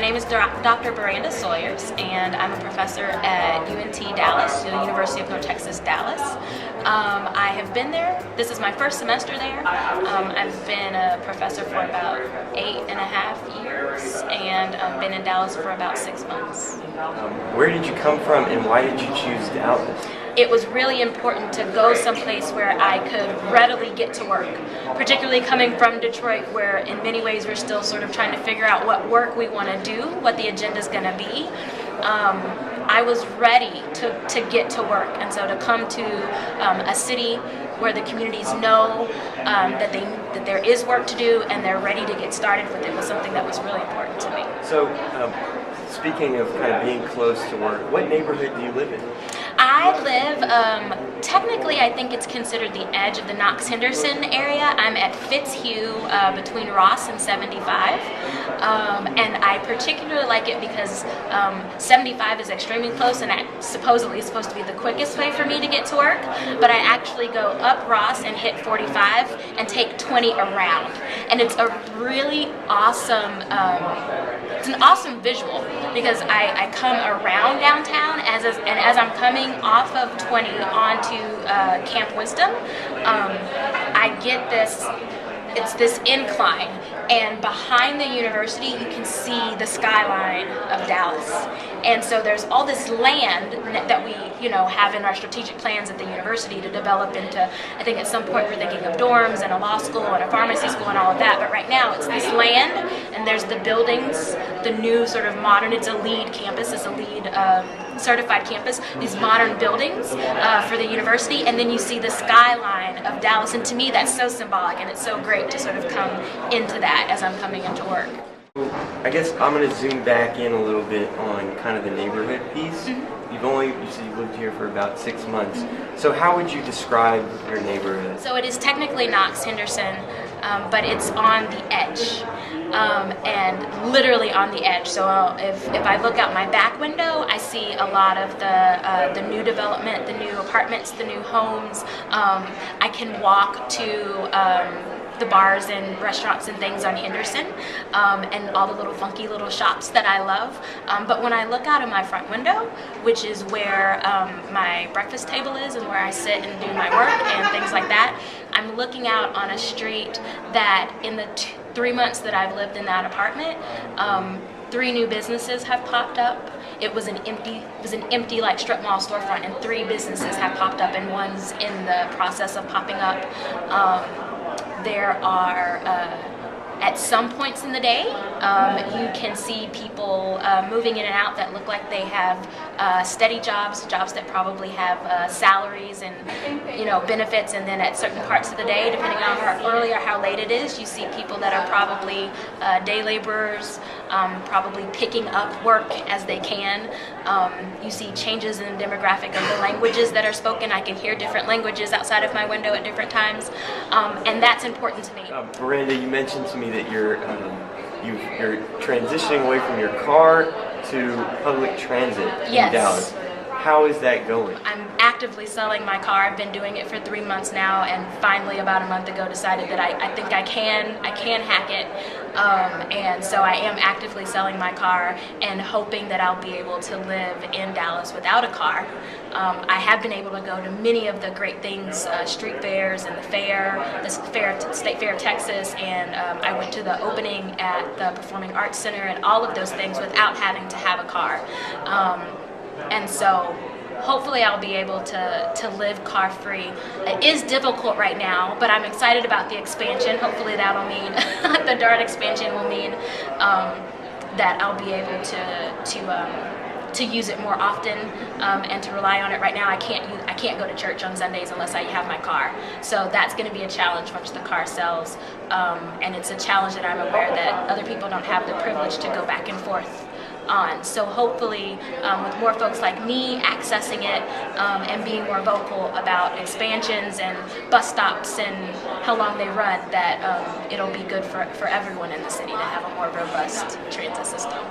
name is Dr. Baranda Sawyers, and I'm a professor at UNT Dallas, the University of North Texas, Dallas. I have been there. This is my first semester there. I've been a professor for about 8.5 years, and I've been in Dallas for about 6 months. Where did you come from, and why did you choose Dallas? It was really important to go someplace where I could readily get to work, particularly coming from Detroit, where in many ways we're still sort of trying to figure out what work we want to do, what the agenda is going to be. I was ready to get to work, and so to come to a city where the communities know that there is work to do and they're ready to get started with it was something that was really important to me. So, speaking of kind of being close to work, what neighborhood do you live in? I live, technically I think it's considered the edge of the Knox-Henderson area. I'm at Fitzhugh between Ross and 75. And I particularly like it because 75 is extremely close and supposedly is supposed to be the quickest way for me to get to work. But I actually go up Ross and hit 45 and take 20 around. And it's a really awesome, it's an awesome visual because I come around downtown and as I'm coming off of 20 onto Camp Wisdom, I get it's this incline, and behind the university you can see the skyline of Dallas. And so there's all this land that we have in our strategic plans at the university to develop into, I think at some point we're thinking of dorms and a law school and a pharmacy school and all of that, but right now it's this land and there's the buildings, the new sort of modern, it's a LEED campus, it's a LEED certified campus, these modern buildings for the university, and then you see the skyline of Dallas, and to me that's so symbolic and it's so great to sort of come into that as I'm coming into work. I guess I'm going to zoom back in a little bit on kind of the neighborhood piece. Mm-hmm. You said you lived here for about 6 months. Mm-hmm. So how would you describe your neighborhood? So it is technically Knox-Henderson, but it's on the edge. And literally on the edge. So if I look out my back window, I see a lot of the new development, the new apartments, the new homes. I can walk to the bars and restaurants and things on Henderson, and all the little funky little shops that I love. But when I look out of my front window, which is where my breakfast table is and where I sit and do my work and things like that, I'm looking out on a street that in the 3 months that I've lived in that apartment, 3 new businesses have popped up. It was an empty like strip mall storefront, and 3 businesses have popped up, and one's in the process of popping up. There are, at some points in the day, you can see people moving in and out that look like they have steady jobs that probably have salaries and benefits, and then at certain parts of the day, depending on how early or how late it is, you see people that are probably day laborers, probably picking up work as they can. You see changes in the demographic of the languages that are spoken. I can hear different languages outside of my window at different times, and that's important to me. Baranda, you mentioned to me that you're transitioning away from your car to public transit in Dallas. How is that going? I'm actively selling my car. I've been doing it for 3 months now, and finally about a month ago decided that I think I can hack it. And so I am actively selling my car and hoping that I'll be able to live in Dallas without a car. I have been able to go to many of the great things, street fairs and the State Fair of Texas, and I went to the opening at the Performing Arts Center and all of those things without having to have a car. And so hopefully I'll be able to live car-free. It is difficult right now, but I'm excited about the expansion. Hopefully that'll mean, the DART expansion will mean that I'll be able to use it more often and to rely on it. Right now I can't go to church on Sundays unless I have my car. So that's going to be a challenge once the car sells, and it's a challenge that I'm aware that other people don't have the privilege to go back and forth on. So hopefully with more folks like me accessing it and being more vocal about expansions and bus stops and how long they run, that it'll be good for everyone in the city to have a more robust transit system.